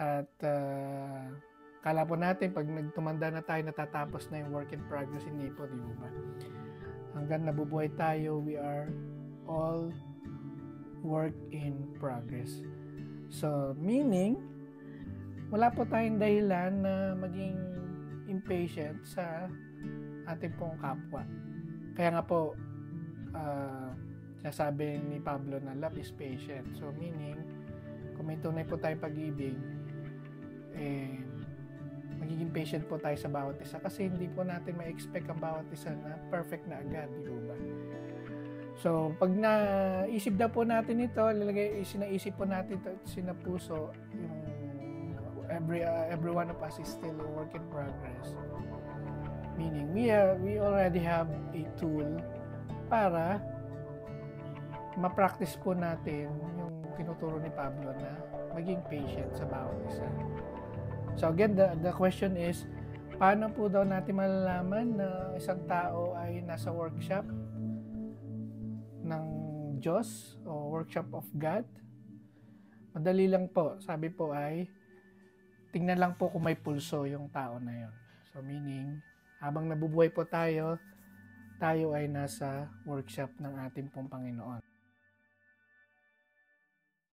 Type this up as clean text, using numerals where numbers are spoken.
At kala po natin pag nagtumanda na tayo, natatapos na yung work in progress. Hindi po, di ba? Hanggang nabubuhay tayo, we are all work in progress. So, meaning, wala po tayong dahilan na maging impatient sa ating pong kapwa. Kaya nga po, sasabi ni Pablo na love is patient. So, meaning, kung may tunay po tayong pag-ibig, magiging patient po tayo sa bawat isa kasi hindi po natin ma-expect ang bawat isa na perfect na agad, di ba? So, pag naisip daw po natin ito, sinaisip po natin ito, sinapuso, yung every one of us is still a work in progress. Meaning, we already have a tool para ma-practice po natin yung tinuturo ni Pablo na maging patient sa bawat isa. So again, the question is, paano po daw natin malalaman na isang tao ay nasa workshop ng Diyos o workshop of God? Madali lang po. Sabi po ay, tingnan lang po kung may pulso yung tao na yon. So meaning, habang nabubuhay po tayo ay nasa workshop ng ating pong Panginoon.